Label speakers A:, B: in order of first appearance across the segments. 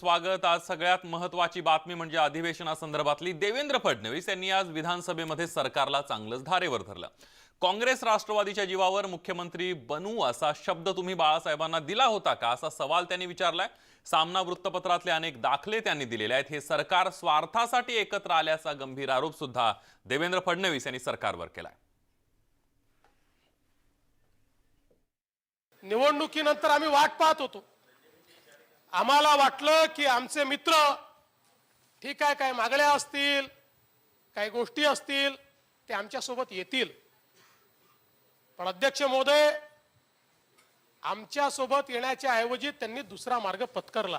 A: स्वागत। आज सगळ्यात महत्त्वाची बातमी म्हणजे अधिवेशनासंदर्भातली। देवेंद्र फडणवीस यांनी आज विधानसभेमध्ये सरकारला चांगलंच धारेवर धरलं। काँग्रेस राष्ट्रवादीच्या जीवावर मुख्यमंत्री बनू असा शब्द तुम्ही बाळासाहेबांना दिला होता का, असा सवाल त्यांनी विचारलाय। सामना वृत्तपत्रातले अनेक दाखले त्यांनी दिलेले आहेत। हे सरकार स्वार्थासाठी एकत्र आल्याचा गंभीर आरोप सुद्धा देवेंद्र फडणवीस यांनी सरकारवर केलाय।
B: निवडणुकीनंतर आम्ही वाट पाहत होतो। आम्हाला वाटलं की आमचे मित्र ठीक आहे, काय मागण्या असतील, काही गोष्टी असतील, ते आमच्या सोबत येतील। पण अध्यक्ष महोदय, आमच्या सोबत येण्याच्या ऐवजी त्यांनी दुसरा मार्ग पत्करला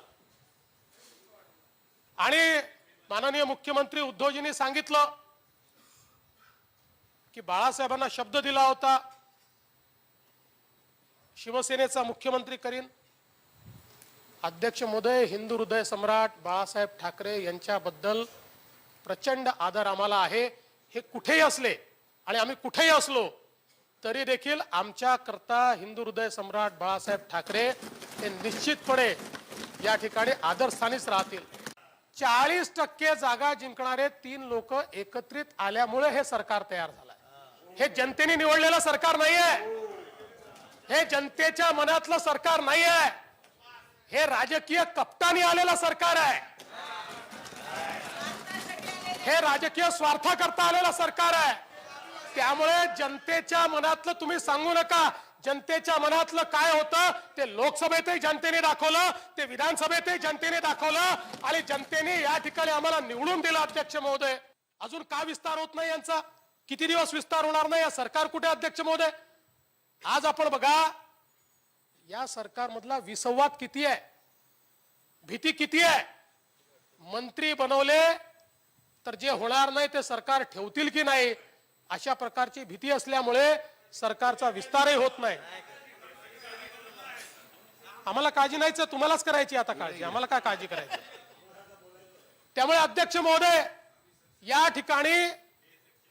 B: आणि माननीय मुख्यमंत्री उद्धवजींनी सांगितलं की बाळासाहेबांना शब्द दिला होता, शिवसेनेचा मुख्यमंत्री करीन। अध्यक्ष महोदय, हिंदू हृदय सम्राट बाळासाहेब ठाकरे यांच्याबद्दल प्रचंड आदर आम्हाला आहे। हे कुठेही असले आणि आम्ही कुठेही असलो तरी देखील आमच्या करता हिंदू हृदय सम्राट बाळासाहेब ठाकरे हे निश्चितपणे या ठिकाणी आदरस्थानीच राहतील। 40% जागा जिंकणारे 3 लोक एकत्रित आल्यामुळे हे सरकार तयार झालंय। हे जनतेने निवडलेलं सरकार नाहीये, हे जनतेच्या मनातलं सरकार नाहीये, हे राजकीय कप्तानी आलेलं सरकार आहे, हे राजकीय स्वार्थाकरता आलेलं सरकार आहे। त्यामुळे जनतेच्या मनातलं तुम्ही सांगू नका। जनतेच्या मनातलं काय होतं ते लोकसभेतही जनतेने दाखवलं, ते विधानसभेतही जनतेने दाखवलं आणि जनतेने या ठिकाणी आम्हाला निवडून दिलं। अध्यक्ष महोदय, अजून का विस्तार होत नाही यांचा? किती दिवस विस्तार होणार नाही? या सरकार कुठे अध्यक्ष महोदय? आज आपण बघा, या सरकारमधला विसंवाद किती आहे, भीती किती आहे। मंत्री बनवले तर जे होणार नाही ते सरकार ठेवतील की नाही, अशा प्रकारची भीती असल्यामुळे सरकारचा विस्तारही होत नाही। आम्हाला काळजी नाहीच, तुम्हालाच करायची आता काळजी, आम्हाला काय काळजी करायची। त्यामुळे अध्यक्ष महोदय, या ठिकाणी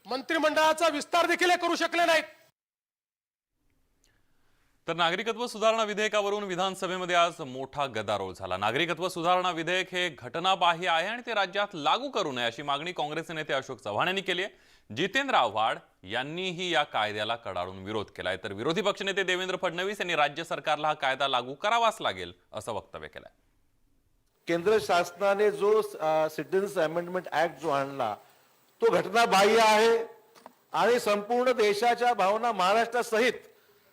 B: मंत्रिमंडळाचा विस्तार देखील करू शकले नाहीत।
A: तर नागरिकत्व सुधारणा विधेयकावरून विधानसभेमध्ये आज मोठा गदारोळ झाला। नागरिकत्व सुधारणा विधेयक हे घटनाबाह्य आहे आणि ते राज्यात लागू करू नये अशी मागणी काँग्रेसचे नेते अशोक चव्हाण यांनी केली आहे। जितेंद्र आव्हाड यांनीही या कायद्याला कडाडून विरोध केलाय। तर विरोधी पक्षनेते देवेंद्र फडणवीस यांनी राज्य सरकारला हा कायदा लागू करावाच लागेल असं वक्तव्य केलंय।
C: केंद्र शासनाने जो सिटीजन्स अमेंडमेंट ऍक्ट जो आणला तो घटनाबाह्य आहे आणि संपूर्ण देशाच्या भावना महाराष्ट्रासहित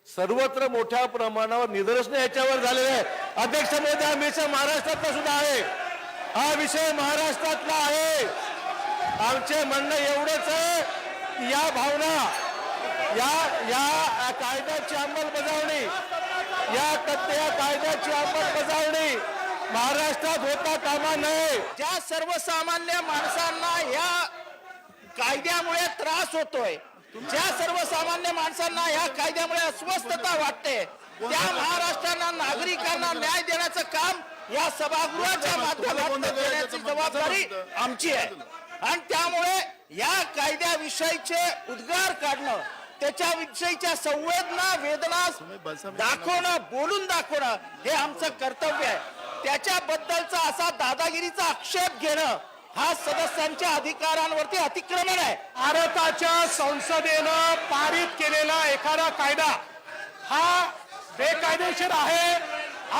C: सर्वत्र मोठ्या प्रमाणावर निदर्शन याच्यावर झालेले आहे। अध्यक्ष महोदय, हा विषय महाराष्ट्रातला सुद्धा आहे, हा विषय महाराष्ट्रातला आहे। आमचे म्हणणं एवढंच आहे की या भावना, या कायद्याची अंमलबजावणी, या कायद्याची अंमलबजावणी महाराष्ट्रात होता कामा नये।
D: ज्या सर्वसामान्य माणसांना या कायद्यामुळे त्रास होतोय, ज्या सर्वसामान्य माणसांना या कायद्यामुळे अस्वस्थता वाटते, त्या महाराष्ट्राला नागरिकांना न्याय देण्याचं काम या सभागृहाच्या माध्यमातून देण्याची जबाबदारी आमची आहे। आणि त्यामुळे या कायद्याविषयीचे उद्गार काढणं, त्याच्याविषयीच्या संवेदना, वेदना दाखवणं, बोलून दाखवणं हे आमचं कर्तव्य आहे। त्याच्याबद्दलचा असा दादागिरीचा आक्षेप घेणं हा सदस्यांच्या अधिकारांवरती अतिक्रमण आहे।
B: भारताच्या संसदेनं पारित केलेला एखादा कायदा हा बेकायदेशीर आहे,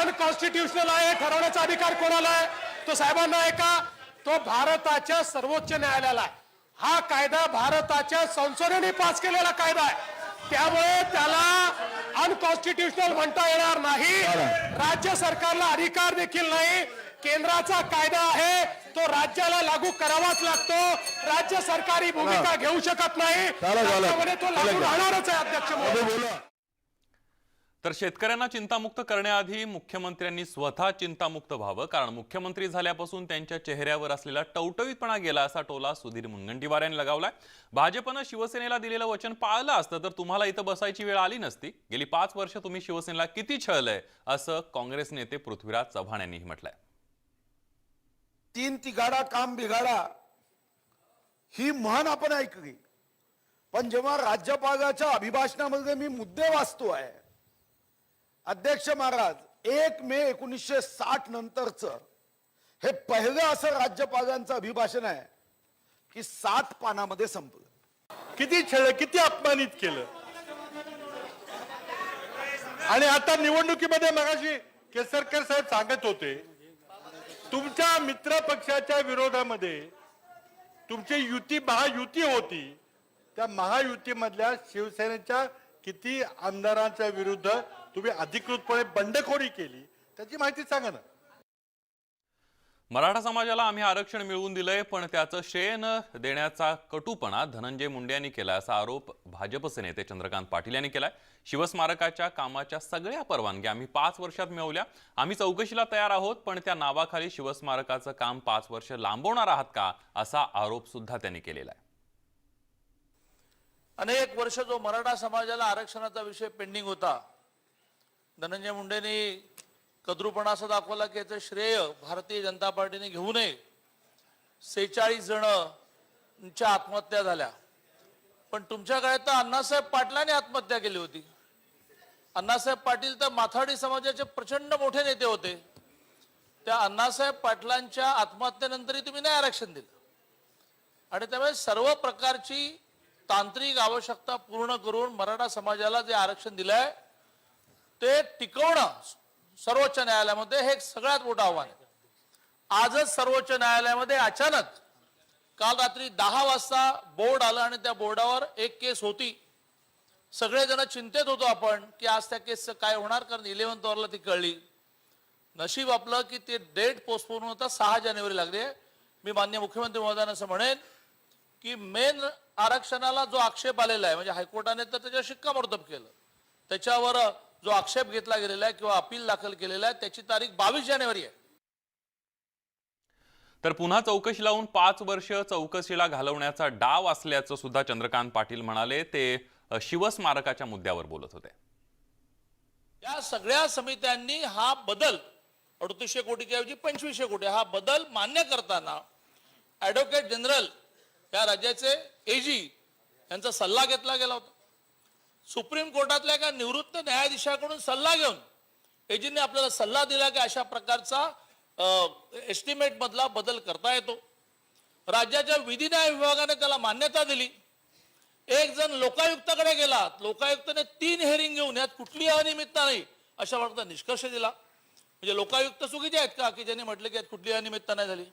B: अनकॉन्स्टिट्युशनल आहे, ठरवण्याचा अधिकार कोणाला आहे? तो साहेबांना आहे का? तो भारताच्या सर्वोच्च न्यायालयाला आहे। हा कायदा भारताच्या संसदेने पास केलेला कायदा आहे, त्यामुळे त्याला अनकॉन्स्टिट्युशनल म्हणता येणार नाही। राज्य सरकारला अधिकार देखील नाही। केंद्राचा कायदा आहे, तो राज्याला लागू करावाच लागतो। राज्य सरकारी भूमिका घेऊ शकत नाही, त्यामुळे तो लागू राहणारच आहे। अध्यक्ष महोदय,
A: तर शेतकऱ्यांना चिंतामुक्त करण्याआधी मुख्यमंत्र्यांनी स्वतः चिंतामुक्त व्हावं, कारण मुख्यमंत्री झाल्यापासून त्यांच्या चेहऱ्यावर असलेला टवटवीतपणा गेला असा टोला सुधीर मुनगंटीवार यांनी लगावलाय। भाजपनं शिवसेनेला दिलेलं वचन पाळलं असतं तर तुम्हाला इथं बसायची वेळ आली नसती। गेली 5 वर्ष तुम्ही शिवसेनेला किती छळलंय असं काँग्रेस नेते पृथ्वीराज चव्हाण यांनीही म्हटलंय।
E: 3 तिघाडा काम बिघाडा ही म्हण आपण ऐकली, पण जेव्हा राज्यपालाच्या अभिभाषणामध्ये मी मुद्दे वाचतोय, अध्यक्ष महाराज, 1 मे 1960 नंतरच हे पहिलं असं राज्यपालांचं अभिभाषण आहे की 7 पानामध्ये संपलं.
F: किती छळ, किती अपमानित केलं. आणि आता निवडणुकीमध्ये मगाशी केसरकर साहेब सांगत होते, तुमच्या मित्र पक्षाच्या विरोधामध्ये तुमची युती महायुती होती, त्या महायुतीमधल्या शिवसेनेच्या किती आमदारांच्या विरुद्ध तुम्ही अधिकृतपणे बंडखोरी केली, त्याची माहिती सांगा ना.
A: मराठा समाजाला आम्ही आरक्षण मिळवून दिलंय, पण त्याचं श्रेय न देण्याचा कटुपणा धनंजय मुंडे यांनी केला असा आरोप भाजपचे नेते चंद्रकांत पाटील यांनी केलाय. शिवस्मारकाच्या कामाच्या सगळ्या परवानग्या आम्ही 5 वर्षात मिळवल्या. आम्ही चौकशीला तयार आहोत, पण त्या नावाखाली शिवस्मारकाचं काम 5 वर्ष लांबवणार आहात का, असा आरोप सुद्धा त्यांनी केलेला आहे.
G: अनेक वर्ष जो मराठा समाजाला आरक्षणाचा विषय पेंडिंग होता, धनंजय मुंडेंनी कद्रूपणा असं दाखवला की याचं श्रेय भारतीय जनता पार्टीने घेऊ नये. 46 जणांच्या आत्महत्या झाल्या, पण तुमच्या काळात तर अण्णासाहेब पाटलांनी आत्महत्या केली होती. अण्णासाहेब पाटील तर माथाडी समाजाचे प्रचंड मोठे नेते होते. त्या अण्णासाहेब पाटलांच्या आत्महत्येनंतरही तुम्ही नाही आरक्षण दिलं. आणि त्यामुळे सर्व प्रकारची तांत्रिक आवश्यकता पूर्ण करून मराठा समाजाला जे आरक्षण दिलंय ते टिकवणं सर्वोच्च न्यायालयामध्ये हे सगळ्यात मोठं आव्हान आहे. आजच सर्वोच्च न्यायालयामध्ये अचानक काल रात्री 10 वाजता बोर्ड आलं आणि त्या बोर्डावर एक केस होती. सगळेजण चिंतेत होतो आपण की आज त्या केसचं काय होणार, कारण 11th आवरला ती कळली. नशीब आपलं की ते डेट पोस्टपोन होता, 6 जानेवारी लागली. मी माननीय मुख्यमंत्री महोदयांना असं म्हणेन की मेन आरक्षणाला जो आक्षेप आलेला आहे, म्हणजे हायकोर्टाने तर त्याच्यावर शिक्कामोर्तब केलं, त्याच्यावर जो आक्षेप घेतला गेलेला आहे किंवा अपील दाखल केलेला आहे त्याची तारीख 22 जानेवारी आहे.
A: तर पुन्हा चौकशी लावून 5 वर्ष चौकशीला घालवण्याचा डाव असल्याचं सुद्धा चंद्रकांत पाटील म्हणाले. ते शिवस्मारकाच्या मुद्द्यावर बोलत होते.
G: या सगळ्या समित्यांनी हा बदल 3800 कोटीच्या ऐवजी 2500 कोटी हा बदल मान्य करताना ॲडव्होकेट जनरल या राज्याचे एजी यांचा सल्ला घेतला गेला होता. सुप्रीम कोर्टातल्या एका निवृत्त न्यायाधीशाकडून सल्ला घेऊन एजीने आपल्याला सल्ला दिला की अशा प्रकारचा एस्टिमेट मधला बदल करता येतो. राज्याच्या विधी न्याय विभागाने त्याला मान्यता दिली. एक जण लोकायुक्ताकडे गेला, लोकायुक्ताने 3 हेरिंग घेऊन यात कुठलीही अनियमितता नाही अशा प्रकारचा निष्कर्ष दिला. म्हणजे लोकायुक्त चुकीचे आहेत का की ज्यांनी म्हटलं की यात कुठलीही अनियमितता नाही झाली.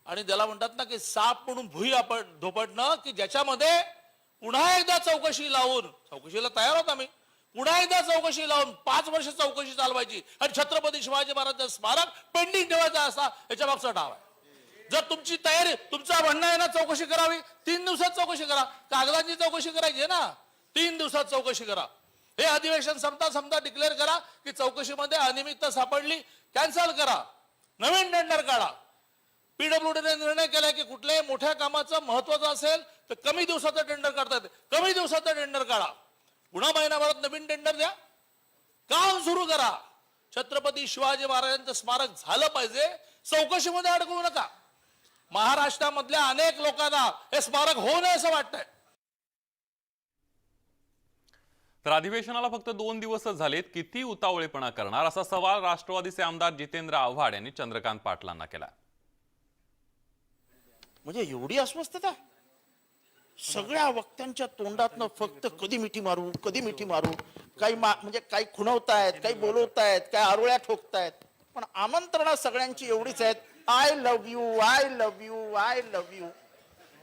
G: आणि त्याला म्हणतात ना की साप म्हणून भुई आपण धोपटणं, की ज्याच्यामध्ये पुन्हा एकदा चौकशी लावून, चौकशीला तयार होता मी, पुन्हा एकदा चौकशी लावून 5 वर्ष चौकशी चालवायची आणि छत्रपती शिवाजी महाराजांचं स्मारक पेंडिंग ठेवायचं असा याच्या मागचा डाव आहे. जर तुमची तयारी, तुमचा म्हणणं आहे ना चौकशी करावी, 3 दिवसात चौकशी करा. कागदांची चौकशी करायची आहे ना, 3 दिवसात चौकशी करा. हे अधिवेशन संपता डिक्लेअर करा की चौकशीमध्ये अनियमितता सापडली, कॅन्सल करा, नवीन टेंडर काढा. पीडब्ल्यूडीने निर्णय केला की कुठल्याही मोठ्या कामाचं महत्वाचं असेल तर कमी दिवसाचं टेंडर काढता येते, कमी दिवसाचं टेंडर काढा. पुन्हा महिनाभरात नवीन टेंडर द्या, काम सुरू करा. छत्रपती शिवाजी महाराजांचं स्मारक झालं पाहिजे, चौकशीमध्ये अडकवू नका. महाराष्ट्रामधल्या अनेक लोकांना हे स्मारक होऊ नये असं वाटतंय.
A: तर अधिवेशनाला फक्त 2 दिवसच झालेत, किती उतावळेपणा करणार, असा सवाल राष्ट्रवादीचे आमदार जितेंद्र आव्हाड यांनी चंद्रकांत पाटलांना केला.
D: म्हणजे एवढी अस्वस्थता सगळ्या वक्त्यांच्या तोंडातनं फक्त कधी मिठी मारू, कधी मिठी मारू. काही म्हणजे काही खुणवतायत, काही बोलवतायत, काही आरोळ्या ठोकतायत, पण आमंत्रणा सगळ्यांची एवढीच आहेत, I love you, I love you, I love you.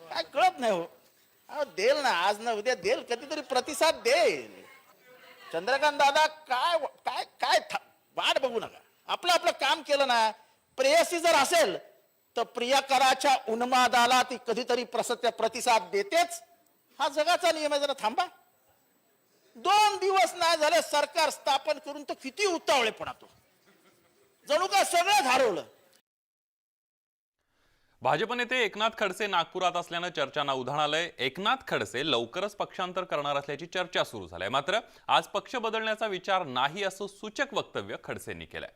D: काय कळत नाही हो. देल ना, आज ना उद्या देल, कधीतरी प्रतिसाद देल. चंद्रकांत दादा काय काय काय वाट बघू नका. आपलं आपलं काम केलं ना. प्रेयसी जर असेल तर प्रियकराच्या उन्मादाला ती कधीतरी प्रतिसाद देतेच. हा जगाचा नियम आहे. जरा थांबा. 2 दिवस नाही झाले सरकार स्थापन करून तर किती उतावळेपणा तो, जणू का सगळं हरवलं.
A: भाजप नेते एकनाथ खडसे नागपुरात असल्यानं चर्चांना उधाण आलंय. एकनाथ खडसे लवकरच पक्षांतर करणार असल्याची चर्चा सुरू झाली आहे. मात्र आज पक्ष बदलण्याचा विचार नाही असं सूचक वक्तव्य खडसेंनी केलंय.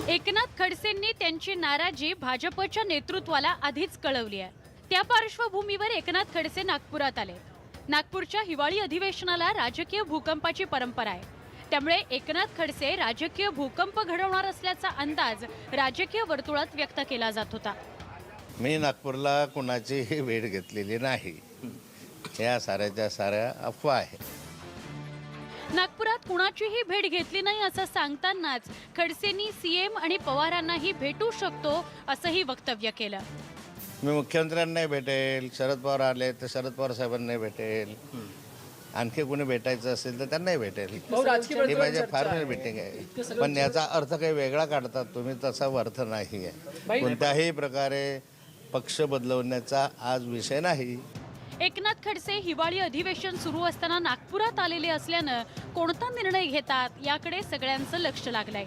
H: एकनाथ खडसेंनी त्यांची नाराजी भाजपच्या नेतृत्वाला आधीच कळवली आहे. त्या पार्श्वभूमीवर एकनाथ खडसे नागपुरात आले. नागपूरच्या हिवाळी अधिवेशनाला राजकीय भूकंपाची परंपरा आहे. त्यामुळे एकनाथ खडसे राजकीय भूकंप घडवणार असल्याचा अंदाज राजकीय वर्तुळात व्यक्त केला जात होता.
I: मी नागपूरला कुणाचीही भेट घेतलेली नाही. या साऱ्याच्या साऱ्या अफवा आहे.
H: नागपुरात कुणाचीही भेट घेतली नाही असं सांगतानाच खडसेंनी सीएम आणि पवारांनाही भेटू शकतो असंही वक्तव्य केलं.
I: मी मुख्यमंत्र्यांनाही भेटेल, शरद पवार आले तर शरद पवार साहेबांनाही भेटेल, आणखी कोणी भेटायचं असेल तर त्यांनाही भेटेल. ही माझी फार्मल मिटिंग आहे. पण याचा अर्थ काही वेगळा काढतात तुम्ही, तसा अर्थ नाही आहे. कोणत्याही प्रकारे पक्ष बदलवण्याचा आज विषय नाही.
H: एकनाथ खडसे हिवाळी अधिवेशन सुरू असताना नागपुरात आलेले असल्यानं कोणता निर्णय घेतात याकडे सगळ्यांचं लक्ष लागलंय.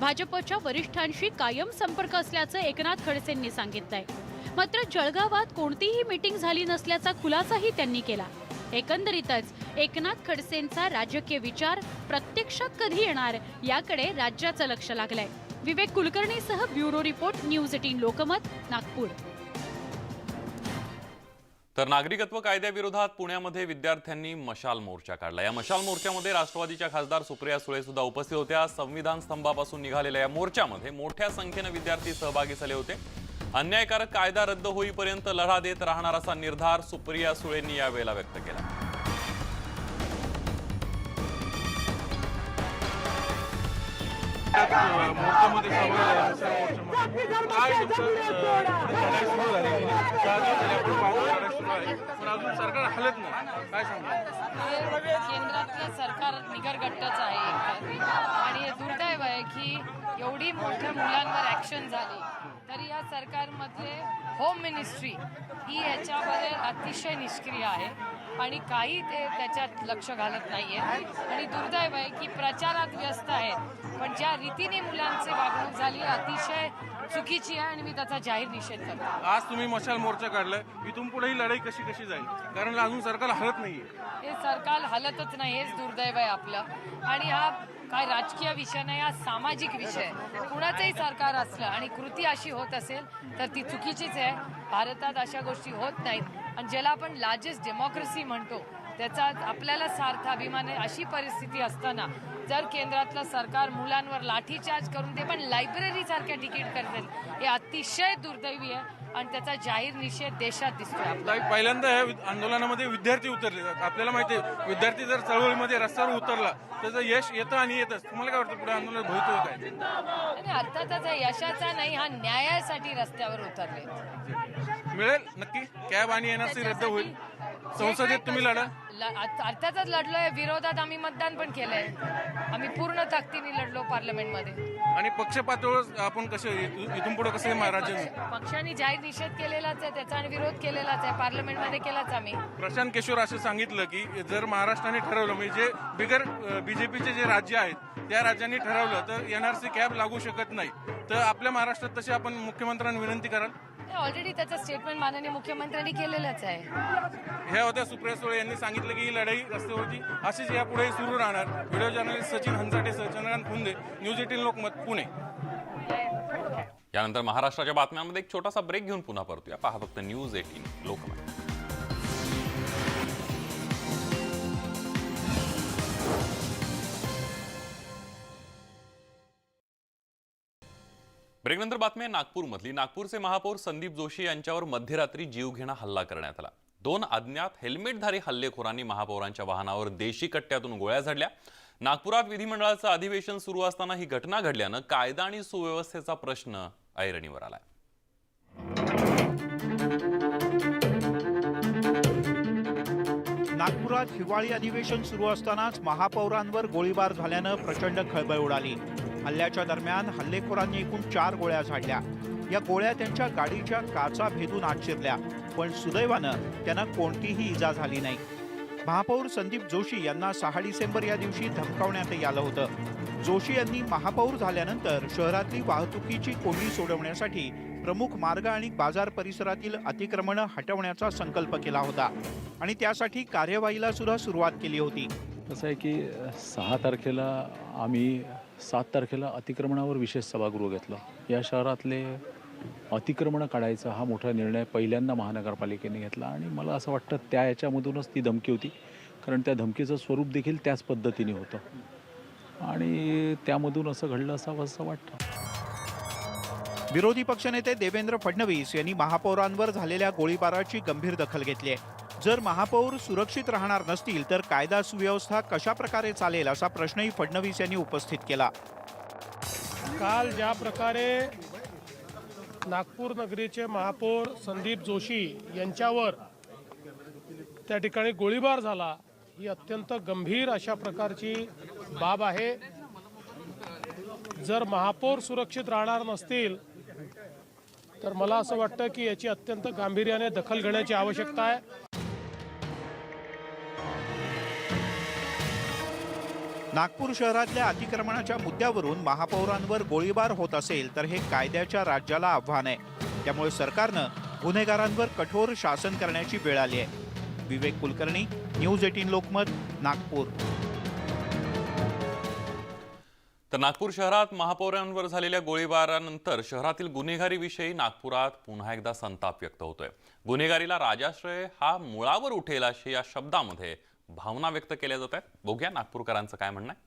H: भाजपच्या वरिष्ठांशी कायम संपर्क असल्याचं एकनाथ खडसेंनी सांगितलंय. मात्र जळगावात कोणतीही मीटिंग झाली नसल्याचा खुलासाही त्यांनी केला. एकंदरीतच एकनाथ खडसेंचा राजकीय विचार प्रत्यक्षात कधी येणार याकडे राज्याचं लक्ष लागलंय. विवेक कुलकर्णीसह bureau report, news 18 Lokmat, Nagpur.
A: तर नागरिकत्व कायद्याविरोधात पुण्यामध्ये विद्यार्थ्यांनी मशाल मोर्चा काढला. या मशाल मोर्चामध्ये राष्ट्रवादीच्या खासदार सुप्रिया सुळे सुद्धा उपस्थित होत्या. संविधान स्तंभापासून निघालेल्या या मोर्चामध्ये मोठ्या संख्येने विद्यार्थी सहभागी झाले होते. अन्यायकारक कायदा रद्द होईपर्यंत लढा देत राहणार असा निर्धार सुप्रिया सुळेंनी यावेळेला व्यक्त केला.
J: केंद्रातलं सरकार निगरगट्टच आहे एकतर. आणि हे दुर्दैव आहे की एवढी मोठ्या मुलांवर ॲक्शन झाली तरी या सरकारमधले होम मिनिस्ट्री ही याच्यामध्ये अतिशय निष्क्रिय आहे आणि काही ते त्याच्यात लक्ष घालत नाही आहे. आणि दुर्दैव आहे की प्रचारात व्यस्त आहेत पण ज्या रीतीने मुलांची वागणूक झाली अतिशय चुकीची आहे आणि मी त्याचा जाहीर निषेध करतो.
F: आज तुम्ही मशाल मोर्चा काढलाय, इथून पुढे ही लढाई कशी जाईल? कारण अजून सरकार हलत नाहीये.
J: हे सरकार हलतच नाही, हेच दुर्दैव आहे आपलं. आणि हा काय राजकीय विषय नाही, हा सामाजिक विषय आहे. कुणाचंही सरकार असलं आणि कृती अशी होत असेल तर ती चुकीचीच आहे. भारतात अशा गोष्टी होत नाहीत आणि ज्याला आपण लार्जेस्ट डेमोक्रेसी म्हणतो त्याचा आपल्याला सार्थ अभिमान आहे. अशी परिस्थिती असताना जर केंद्रातलं सरकार मुलांवर लाठीचार्ज करून ते पण लायब्ररी सारख्या तिकीट करतील हे अतिशय दुर्दैवी आहे आणि त्याचा जाहीर निषेध देशात दिसतोय.
F: पहिल्यांदा या आंदोलनामध्ये विद्यार्थी उतरले. आपल्याला माहिती आहे विद्यार्थी जर चळवळीमध्ये रस्त्यावर उतरला त्याचं यश येतं आणि येतच. तुम्हाला काय वाटतं पुढे आंदोलन भवितव्य काय?
J: आणि अर्थातच यशाचा नाही, हा न्यायासाठी रस्त्यावर उतरले.
F: मिळेल नक्की. कॅब आणि एनआरसी रद्द होईल. संसदेत तुम्ही लढा.
J: अर्थातच लढलोय. विरोधात आम्ही मतदान पण केलंय. आम्ही पूर्ण ताकदीने लढलो पार्लमेंटमध्ये.
F: आणि पक्ष पातळीवर आपण कसे इथून पुढे कसे राज्य
J: पक्षाने जाहीर निषेध केलेलाच आहे त्याचा आणि विरोध केलेलाच आहे. पार्लमेंटमध्ये केलाच आम्ही.
F: प्रशांत किशोर असं सांगितलं की जर महाराष्ट्राने ठरवलं म्हणजे जे बिगर बीजेपीचे जे राज्य आहेत त्या राज्यांनी ठरवलं तर एनआरसी कॅब लागू शकत नाही. तर आपल्या महाराष्ट्रात तशी आपण मुख्यमंत्र्यांना विनंती कराल?
J: ऑलरेडी त्याचं स्टेटमेंट माननीय मुख्यमंत्र्यांनी केलेलंच आहे.
F: ह्या होत्या सुप्रिया सुळे यांनी सांगितलं की ही लढाई रस्त्यावरची अशीच यापुढे सुरू राहणार. Video journalist Sachin Hansate, Chandrakant Phunde, news 18 Lokmat, Pune.
A: यानंतर महाराष्ट्राच्या बातम्यांमध्ये एक छोटासा ब्रेक घेऊन पुन्हा परतूया. पहा फक्त न्यूज 18 लोकमत. ब्रेकनंतर बातमी आहे नागपूरमधली. नागपूरचे महापौर संदीप जोशी यांच्यावर मध्यरात्री जीवघेणा हल्ला करण्यात आला. 2 अज्ञात हेल्मेटधारी हल्लेखोरांनी महापौरांच्या वाहनावर देशी कट्ट्यातून गोळ्या झाडल्या. नागपुरात विधिमंडळाचं अधिवेशन सुरू असताना ही घटना घडल्यानं कायदा आणि सुव्यवस्थेचा प्रश्न ऐरणीवर आलाय.
K: नागपुरात हिवाळी अधिवेशन सुरू असतानाच महापौरांवर गोळीबार झाल्यानं प्रचंड खळबळ उडाली. हल्ल्याच्या दरम्यान हल्लेखोरांनी एकूण 4 गोळ्या झाडल्या. या गोळ्या त्यांच्या गाडीच्या काचा भेदून आत शिरल्या, पण सुदैवानं त्यांना कोणतीही इजा झाली नाही. महापौर संदीप जोशी यांना 6 डिसेंबर या दिवशी धमकावण्यातही आलं होतं. जोशी यांनी महापौर झाल्यानंतर शहरातली वाहतुकीची कोंडी सोडवण्यासाठी प्रमुख मार्ग आणि बाजार परिसरातील अतिक्रमणं हटवण्याचा संकल्प केला होता आणि त्यासाठी कार्यवाहीला सुद्धा सुरुवात केली होती.
L: कसं आहे की 6 तारखेला आम्ही 7 तारखेला अतिक्रमणावर विशेष सभागृह घेतलं. या शहरातले अतिक्रमणं काढायचा हा मोठा निर्णय पहिल्यांदा महानगरपालिकेने घेतला आणि मला असं वाटतं त्या याच्यामधूनच ती धमकी होती, कारण त्या धमकीचं स्वरूप देखील त्याच पद्धतीने होतं. आणि त्यामधून असं घडलं असावं असं वाटतं.
K: विरोधी पक्षनेते देवेंद्र फडणवीस यांनी महापौरांवर झालेल्या गोळीबाराची गंभीर दखल घेतली आहे. जर महापौर सुरक्षित राहणार नसतील तर कायदा सुव्यवस्था कशा प्रकारे चालेल असा प्रश्नही फडणवीस यांनी उपस्थित केला.
B: काल ज्या प्रकारे नागपूर नगरीचे महापौर संदीप जोशी यांच्यावर त्या ठिकाणी गोळीबार झाला, ही अत्यंत गंभीर अशा प्रकारची बाब आहे. जर महापौर सुरक्षित राहणार नसतील तर मला असं वाटतं की याची अत्यंत गांभीर्याने दखल घेण्याची आवश्यकता आहे.
K: नागपूर शहरातल्या अतिक्रमणाच्या मुद्द्यावरून महापौरांवर गोळीबार होत असेल तर हे कायद्याच्या राज्याला आव्हान आहे. त्यामुळे सरकारनं गुन्हेगारांवर कठोर शासन करण्याची वेळ आली आहे. विवेक कुलकर्णी, न्यूज 18 लोकमत, नागपूर.
A: तर नागपूर शहरात महापौरांवर झालेल्या गोळीबारानंतर शहरातील गुन्हेगारीविषयी नागपुरात पुन्हा एकदा संताप व्यक्त होतोय. गुन्हेगारीला राजाश्रय हा मुळावर उठेल अशी या शब्दामध्ये भावना व्यक्त केल्या जात आहेत. बघूया नागपूरकरांचं काय म्हणणं आहे.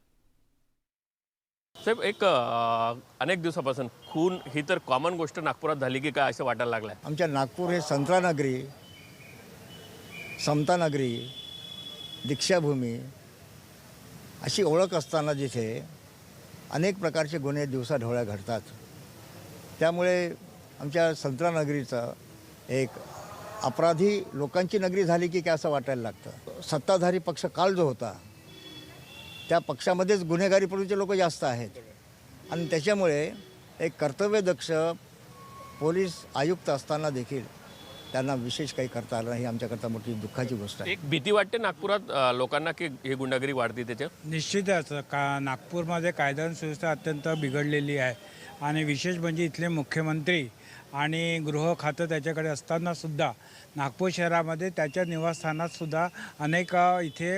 M: साहेब, एक अनेक दिवसापासून खून ही तर कॉमन गोष्ट नागपुरात झाली की काय असं वाटायला लागलंय.
E: आमच्या नागपूर हे संत्रानगरी, समतानगरी, दीक्षाभूमी अशी ओळख असताना जिथे अनेक प्रकारचे गुन्हे दिवसाढवळ्या घडतात, त्यामुळे आमच्या संत्रानगरीचं एक अपराधी लोकांची नगरी झाली की काय असं वाटायला लागतं. सत्ताधारी पक्ष काल जो होता त्या पक्षामध्येच गुन्हेगारी प्रवृत्तीचे लोक जास्त आहेत आणि त्याच्यामुळे एक कर्तव्यदक्ष पोलीस आयुक्त असताना देखील त्यांना विशेष काही करता आलं नाही. आमच्याकरता मोठी दुःखाची गोष्ट आहे.
M: एक भीती वाटते नागपुरात लोकांना की ही गुंडागिरी वाढते त्याच्या.
N: निश्चितच नागपूरमध्ये कायदा आणि सुव्यवस्था अत्यंत बिघडलेली आहे आणि विशेष म्हणजे इथले मुख्यमंत्री आणि गृह खातं त्याच्याकडे असतानासुद्धा नागपूर शहरामध्ये त्याच्या निवासस्थानातसुद्धा अनेक इथे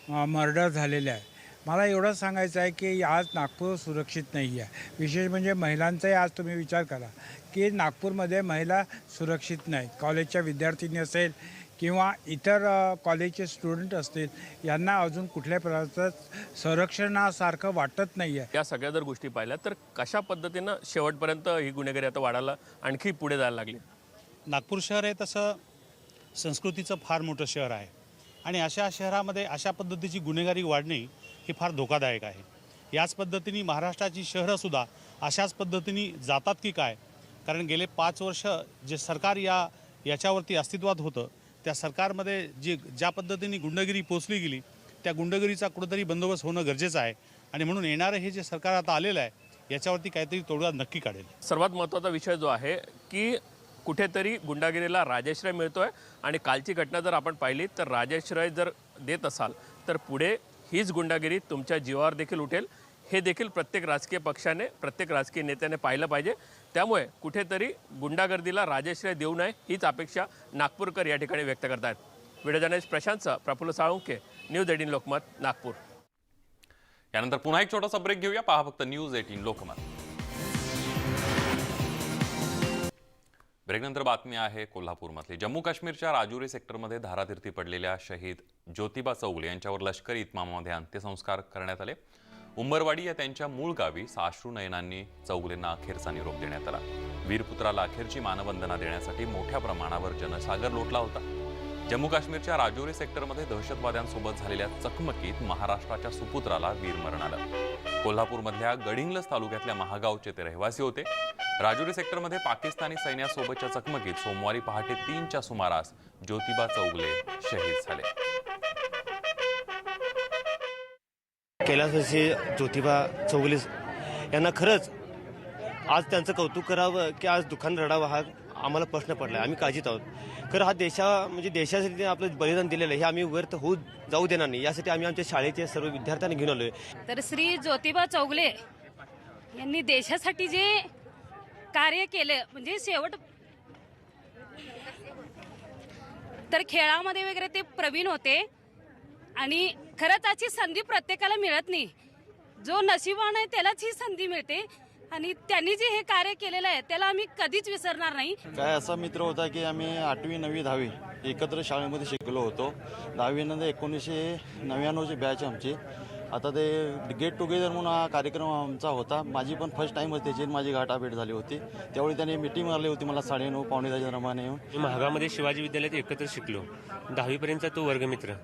N: मर्डर झालेले आहे. मला एवढंच सांगायचं आहे की आज नागपूर सुरक्षित नाही आहे. विशेष म्हणजे महिलांचाही आज तुम्ही विचार करा की नागपूरमध्ये महिला सुरक्षित नाहीत. कॉलेजच्या विद्यार्थिनी असेल किंवा इतर कॉलेजचे स्टुडंट असतील, यांना अजून कुठल्याही प्रकारचं संरक्षणासारखं वाटत नाही आहे.
M: या सगळ्या जर गोष्टी पाहिल्या तर कशा पद्धतीनं शेवटपर्यंत ही गुन्हेगारी आता वाढायला आणखी पुढे जायला लागली.
N: नागपूर शहर हे तसं संस्कृतीचं फार मोठं शहर आहे आणि अशा शहरामध्ये अशा पद्धतीची गुन्हेगारी वाढणे हे फार धोकादायक आहे. याच पद्धतीने महाराष्ट्राची शहरंसुद्धा अशाच पद्धतीने जातात की काय, कारण गेले 5 वर्ष जे सरकार याच्यावरती अस्तित्वात होतं त्या सरकारमध्ये ज्या पद्धतीने गुंडगिरी पोचली गेली त्या गुंडगिरीचा कुठंतरी बंदोबस्त होणं गरजेचं आहे आणि म्हणून येणारं हे जे सरकार आता आलेलं आहे याच्यावरती काहीतरी तोडगा नक्की काढेल.
M: सर्वात महत्त्वाचा विषय जो आहे की कुठेतरी गुंडागिरीला राजाश्रय मिळतोय आणि कालची घटना जर आपण पाहिली तर राजाश्रय जर देत असाल तर पुढे हीच गुंडागिरी तुमच्या जीवावर देखील उठेल. हे देखील प्रत्येक राजकीय पक्षाने, प्रत्येक राजकीय नेत्याने पाहिलं पाहिजे. त्यामुळे कुठेतरी गुंडागर्दीला राजाश्रय देऊ नये हीच अपेक्षा नागपूरकर या ठिकाणी व्यक्त करत आहेत. व्हिडिओ जर्नलिस्ट प्रशांतचा प्रफुल्ल साळुंके, न्यूज 18 लोकमत, नागपूर.
A: यानंतर पुन्हा एक छोटासा ब्रेक घेऊया. पहा फक्त न्यूज 18 लोकमत. ब्रेकनंतर बातमी आहे कोल्हापूरमधली. जम्मू काश्मीरच्या राजुरी सेक्टरमध्ये धारातीर्थी पडलेल्या शहीद ज्योतिबा चौगुले यांच्यावर लष्करी इतमामामध्ये अंत्यसंस्कार करण्यात आले. उंबरवाडी या त्यांच्या मूळ गावी साश्रू नयनांनी चौगुलेंना अखेरचा निरोप देण्यात आला. वीरपुत्राला अखेरची मानवंदना देण्यासाठी मोठ्या प्रमाणावर जनसागर लोटला होता. जम्मू काश्मीरच्या राजौरी सेक्टरमध्ये दहशतवाद्यांसोबत झालेल्या चकमकीत महाराष्ट्राच्या सुपुत्राला वीरमरण आलं. कोल्हापूरमधल्या गडिंग्लज तालुक्यातल्या महागावचे ते रहिवासी होते. राजौरी सेक्टरमध्ये पाकिस्तानी सैन्यासोबतच्या चकमकीत सोमवारी पहाटे 3च्या सुमारास ज्योतिबा चौगुले शहीद झाले.
O: कैलासवासी ज्योतिबा चौगुले यांना खरंच आज त्यांचं कौतुक करावं की आज दुःखानं रडावं हा आम्हाला प्रश्न पडला. आम्ही काळजीत आहोत. खरं हा देशासाठी आपलं बलिदान दिलेलं आहे हे आम्ही व्यर्थ होऊ जाऊ देणार नाही. यासाठी आम्ही आमच्या शाळेचे सर्व विद्यार्थ्यांनी घेऊन आलोय.
H: तर श्री ज्योतिबा चौगुले यांनी देशासाठी जे कार्य केले म्हणजे शेवट तर खेळामध्ये वगैरे ते प्रवीण होते आणि खरंच अशी संधी प्रत्येकाला मिळत नाही. जो नशिबान आहे त्यालाच ही संधी मिळते आणि त्यांनी जे हे कार्य केलेलं आहे त्याला आम्ही कधीच विसरणार नाही.
O: काय असा मित्र होता की आम्ही 8वी 9वी 10वी एकत्र शाळेमध्ये शिकलो होतो. 10वी नंतर 1999ची बॅच आमची आता ते गेट टुगेदर म्हणून हा कार्यक्रम आमचा होता. माझी पण फर्स्ट टाईमच त्याची माझी गाठाभेट झाली होती. त्यावेळी त्यांनी मिटिंग मारली होती मला 9:30 पावणे 10 दरम्यान येऊन.
P: मी महागामध्ये शिवाजी विद्यालयात एकत्र शिकलो. 10वीपर्यंतचा तो वर्गमित्र.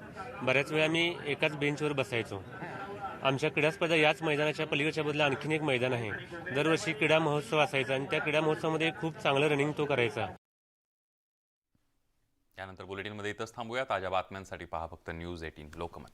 P: बऱ्याच वेळा मी एकाच बेंचवर बसायचो. आमच्या क्रीडा स्पर्धा याच मैदानाच्या पलीकडच्या बदला आणखीन एक मैदान आहे. दरवर्षी क्रीडा महोत्सव असायचा आणि त्या क्रीडा महोत्सवामध्ये खूप चांगलं रनिंग तो करायचा.
A: यानंतर बुलेटिनमध्ये इथंच थांबूया. ताज्या बातम्यांसाठी पहा फक्त न्यूज 18 लोकमत.